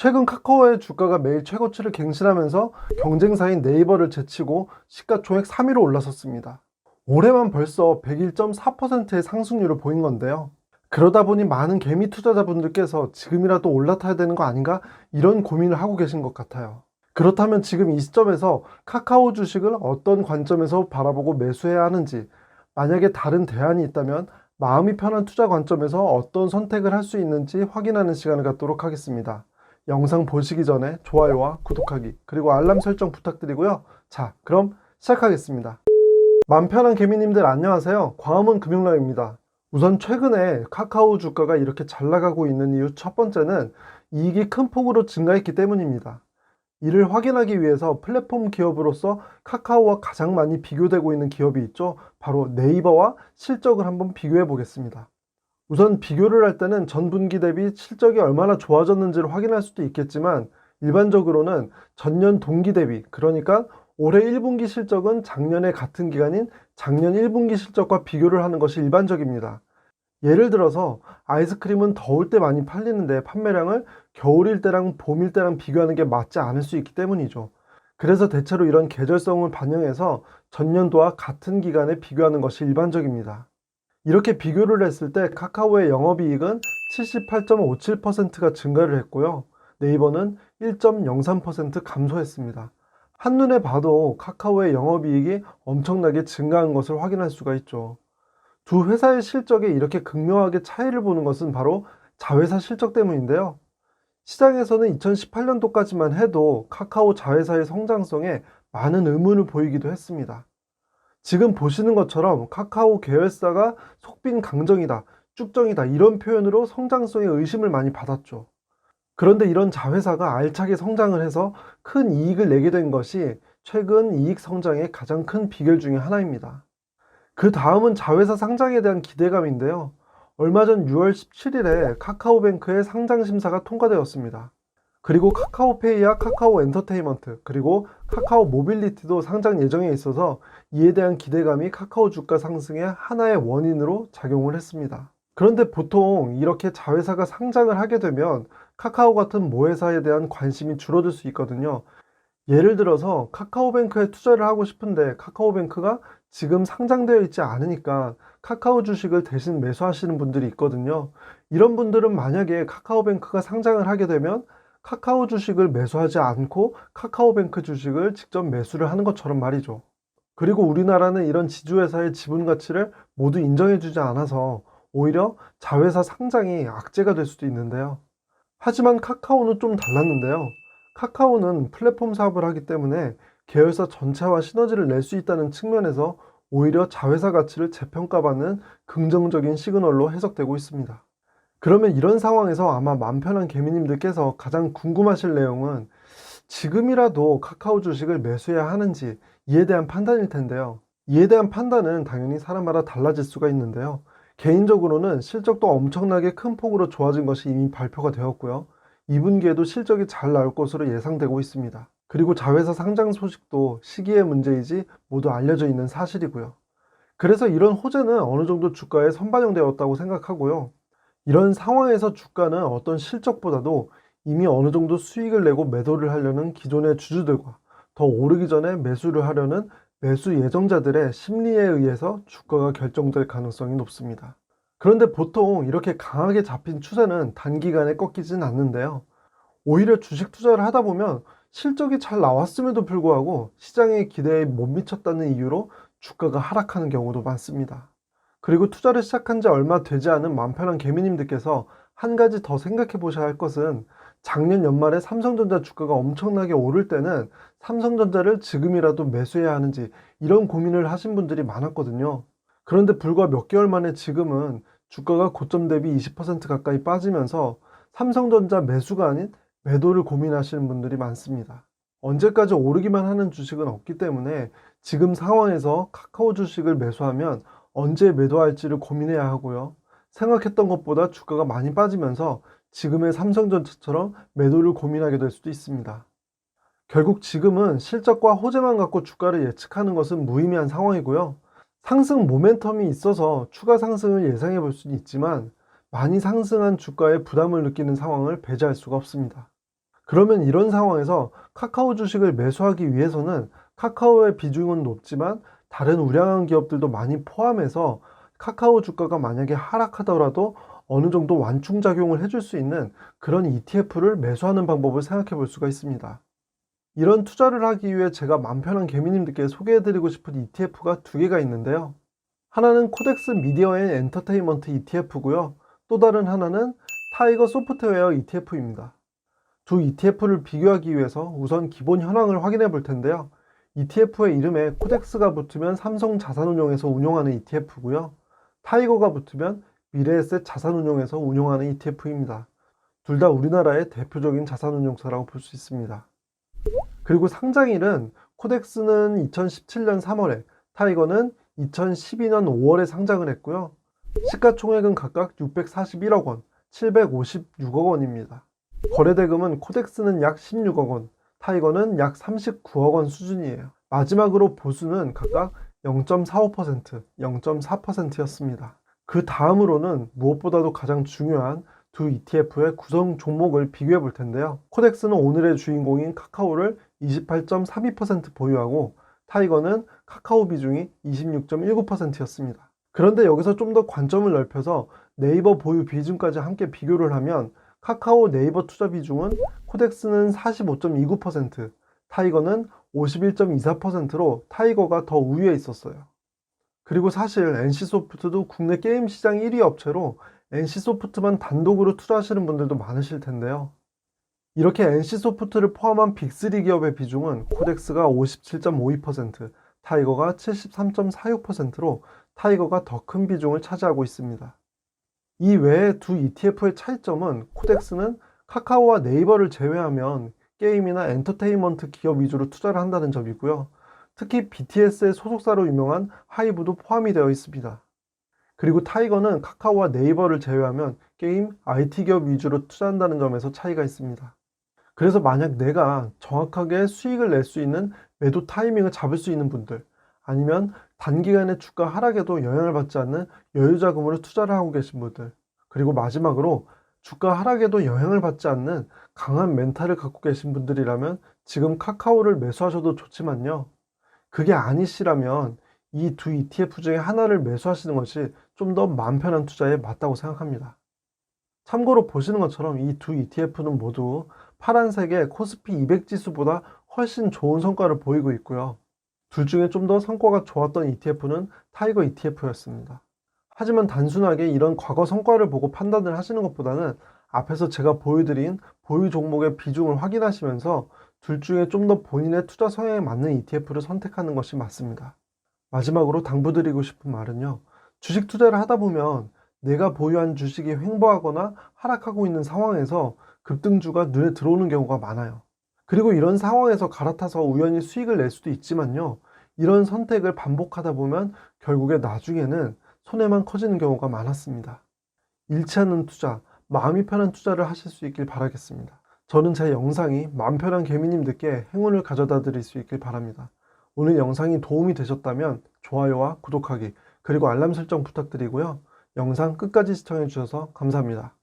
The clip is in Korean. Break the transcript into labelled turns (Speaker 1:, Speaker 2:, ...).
Speaker 1: 최근 카카오의 주가가 매일 최고치를 갱신하면서 경쟁사인 네이버를 제치고 시가총액 3위로 올라섰습니다. 올해만 벌써 101.4%의 상승률을 보인 건데요. 그러다 보니 많은 개미 투자자분들께서 지금이라도 올라타야 되는 거 아닌가 이런 고민을 하고 계신 것 같아요. 그렇다면 지금 이 시점에서 카카오 주식을 어떤 관점에서 바라보고 매수해야 하는지, 만약에 다른 대안이 있다면 마음이 편한 투자 관점에서 어떤 선택을 할 수 있는지 확인하는 시간을 갖도록 하겠습니다. 영상 보시기 전에 좋아요와 구독하기 그리고 알람 설정 부탁드리고요. 자, 그럼 시작하겠습니다. 맘 편한 개미님들 안녕하세요. 광화문 금융라입니다. 우선 최근에 카카오 주가가 이렇게 잘 나가고 있는 이유 첫 번째는 이익이 큰 폭으로 증가했기 때문입니다. 이를 확인하기 위해서 플랫폼 기업으로서 카카오와 가장 많이 비교되고 있는 기업이 있죠. 바로 네이버와 실적을 한번 비교해 보겠습니다. 우선 비교를 할 때는 전분기 대비 실적이 얼마나 좋아졌는지를 확인할 수도 있겠지만, 일반적으로는 전년 동기 대비, 그러니까 올해 1분기 실적은 작년의 같은 기간인 작년 1분기 실적과 비교를 하는 것이 일반적입니다. 예를 들어서 아이스크림은 더울 때 많이 팔리는데 판매량을 겨울일 때랑 봄일 때랑 비교하는 게 맞지 않을 수 있기 때문이죠. 그래서 대체로 이런 계절성을 반영해서 전년도와 같은 기간에 비교하는 것이 일반적입니다. 이렇게 비교를 했을 때 카카오의 영업이익은 78.57%가 증가를 했고요. 네이버는 1.03% 감소했습니다. 한눈에 봐도 카카오의 영업이익이 엄청나게 증가한 것을 확인할 수가 있죠. 두 회사의 실적에 이렇게 극명하게 차이를 보는 것은 바로 자회사 실적 때문인데요. 시장에서는 2018년도까지만 해도 카카오 자회사의 성장성에 많은 의문을 보이기도 했습니다. 지금 보시는 것처럼 카카오 계열사가 속빈 강정이다, 쭉정이다 이런 표현으로 성장성에 의심을 많이 받았죠. 그런데 이런 자회사가 알차게 성장을 해서 큰 이익을 내게 된 것이 최근 이익 성장의 가장 큰 비결 중에 하나입니다. 그 다음은 자회사 상장에 대한 기대감인데요. 얼마 전 6월 17일에 카카오뱅크의 상장 심사가 통과되었습니다. 그리고 카카오페이와 카카오 엔터테인먼트, 그리고 카카오 모빌리티도 상장 예정에 있어서 이에 대한 기대감이 카카오 주가 상승의 하나의 원인으로 작용을 했습니다. 그런데 보통 이렇게 자회사가 상장을 하게 되면 카카오 같은 모회사에 대한 관심이 줄어들 수 있거든요. 예를 들어서 카카오뱅크에 투자를 하고 싶은데 카카오뱅크가 지금 상장되어 있지 않으니까 카카오 주식을 대신 매수하시는 분들이 있거든요. 이런 분들은 만약에 카카오뱅크가 상장을 하게 되면 카카오 주식을 매수하지 않고 카카오뱅크 주식을 직접 매수를 하는 것처럼 말이죠. 그리고 우리나라는 이런 지주회사의 지분 가치를 모두 인정해주지 않아서 오히려 자회사 상장이 악재가 될 수도 있는데요. 하지만 카카오는 좀 달랐는데요. 카카오는 플랫폼 사업을 하기 때문에 계열사 전체와 시너지를 낼 수 있다는 측면에서 오히려 자회사 가치를 재평가받는 긍정적인 시그널로 해석되고 있습니다. 그러면 이런 상황에서 아마 맘 편한 개미님들께서 가장 궁금하실 내용은 지금이라도 카카오 주식을 매수해야 하는지 이에 대한 판단일 텐데요. 이에 대한 판단은 당연히 사람마다 달라질 수가 있는데요. 개인적으로는 실적도 엄청나게 큰 폭으로 좋아진 것이 이미 발표가 되었고요. 2분기에도 실적이 잘 나올 것으로 예상되고 있습니다. 그리고 자회사 상장 소식도 시기의 문제이지 모두 알려져 있는 사실이고요. 그래서 이런 호재는 어느 정도 주가에 선반영되었다고 생각하고요. 이런 상황에서 주가는 어떤 실적보다도 이미 어느 정도 수익을 내고 매도를 하려는 기존의 주주들과 더 오르기 전에 매수를 하려는 매수 예정자들의 심리에 의해서 주가가 결정될 가능성이 높습니다. 그런데 보통 이렇게 강하게 잡힌 추세는 단기간에 꺾이진 않는데요. 오히려 주식 투자를 하다 보면 실적이 잘 나왔음에도 불구하고 시장의 기대에 못 미쳤다는 이유로 주가가 하락하는 경우도 많습니다. 그리고 투자를 시작한 지 얼마 되지 않은 맘 편한 개미님들께서 한 가지 더 생각해 보셔야 할 것은, 작년 연말에 삼성전자 주가가 엄청나게 오를 때는 삼성전자를 지금이라도 매수해야 하는지 이런 고민을 하신 분들이 많았거든요. 그런데 불과 몇 개월 만에 지금은 주가가 고점 대비 20% 가까이 빠지면서 삼성전자 매수가 아닌 매도를 고민하시는 분들이 많습니다. 언제까지 오르기만 하는 주식은 없기 때문에 지금 상황에서 카카오 주식을 매수하면 언제 매도할지를 고민해야 하고요. 생각했던 것보다 주가가 많이 빠지면서 지금의 삼성전자처럼 매도를 고민하게 될 수도 있습니다. 결국 지금은 실적과 호재만 갖고 주가를 예측하는 것은 무의미한 상황이고요. 상승 모멘텀이 있어서 추가 상승을 예상해 볼 수는 있지만 많이 상승한 주가에 부담을 느끼는 상황을 배제할 수가 없습니다. 그러면 이런 상황에서 카카오 주식을 매수하기 위해서는 카카오의 비중은 높지만 다른 우량한 기업들도 많이 포함해서 카카오 주가가 만약에 하락하더라도 어느 정도 완충작용을 해줄 수 있는 그런 ETF를 매수하는 방법을 생각해 볼 수가 있습니다. 이런 투자를 하기 위해 제가 맘 편한 개미님들께 소개해드리고 싶은 ETF가 두 개가 있는데요. 하나는 코덱스 미디어 앤 엔터테인먼트 ETF고요. 또 다른 하나는 타이거 소프트웨어 ETF입니다. 두 ETF를 비교하기 위해서 우선 기본 현황을 확인해 볼 텐데요. ETF의 이름에 코덱스가 붙으면 삼성 자산운용에서 운용하는 ETF고요. 타이거가 붙으면 미래에셋 자산운용에서 운용하는 ETF입니다. 둘 다 우리나라의 대표적인 자산운용사라고 볼 수 있습니다. 그리고 상장일은 코덱스는 2017년 3월에, 타이거는 2012년 5월에 상장을 했고요. 시가총액은 각각 641억 원, 756억 원입니다. 거래대금은 코덱스는 약 16억 원, 타이거는 약 39억 원 수준이에요. 마지막으로 보수는 각각 0.45%, 0.4%였습니다. 그 다음으로는 무엇보다도 가장 중요한 두 ETF의 구성 종목을 비교해 볼 텐데요. 코덱스는 오늘의 주인공인 카카오를 28.32% 보유하고 타이거는 카카오 비중이 26.19%였습니다. 그런데 여기서 좀 더 관점을 넓혀서 네이버 보유 비중까지 함께 비교를 하면 카카오 네이버 투자 비중은 코덱스는 45.29%, 타이거는 51.24%로 타이거가 더 우위에 있었어요. 그리고 사실 NC소프트도 국내 게임 시장 1위 업체로 NC소프트만 단독으로 투자하시는 분들도 많으실 텐데요. 이렇게 NC소프트를 포함한 빅3 기업의 비중은 코덱스가 57.52%, 타이거가 73.46%로 타이거가 더 큰 비중을 차지하고 있습니다. 이 외에 두 ETF의 차이점은 코덱스는 카카오와 네이버를 제외하면 게임이나 엔터테인먼트 기업 위주로 투자를 한다는 점이고요. 특히 BTS의 소속사로 유명한 하이브도 포함이 되어 있습니다. 그리고 타이거는 카카오와 네이버를 제외하면 게임, IT 기업 위주로 투자한다는 점에서 차이가 있습니다. 그래서 만약 내가 정확하게 수익을 낼 수 있는 매도 타이밍을 잡을 수 있는 분들, 아니면 단기간에 주가 하락에도 영향을 받지 않는 여유자금으로 투자를 하고 계신 분들, 그리고 마지막으로 주가 하락에도 영향을 받지 않는 강한 멘탈을 갖고 계신 분들이라면 지금 카카오를 매수하셔도 좋지만요. 그게 아니시라면 이 두 ETF 중에 하나를 매수하시는 것이 좀 더 마음 편한 투자에 맞다고 생각합니다. 참고로 보시는 것처럼 이 두 ETF는 모두 파란색의 코스피 200 지수보다 훨씬 좋은 성과를 보이고 있고요. 둘 중에 좀 더 성과가 좋았던 ETF는 타이거 ETF였습니다. 하지만 단순하게 이런 과거 성과를 보고 판단을 하시는 것보다는 앞에서 제가 보여드린 보유 종목의 비중을 확인하시면서 둘 중에 좀 더 본인의 투자 성향에 맞는 ETF를 선택하는 것이 맞습니다. 마지막으로 당부드리고 싶은 말은요. 주식 투자를 하다 보면 내가 보유한 주식이 횡보하거나 하락하고 있는 상황에서 급등주가 눈에 들어오는 경우가 많아요. 그리고 이런 상황에서 갈아타서 우연히 수익을 낼 수도 있지만요. 이런 선택을 반복하다 보면 결국에 나중에는 손해만 커지는 경우가 많았습니다. 잃지 않는 투자, 마음이 편한 투자를 하실 수 있길 바라겠습니다. 저는 제 영상이 마음 편한 개미님들께 행운을 가져다 드릴 수 있길 바랍니다. 오늘 영상이 도움이 되셨다면 좋아요와 구독하기, 그리고 알람 설정 부탁드리고요. 영상 끝까지 시청해 주셔서 감사합니다.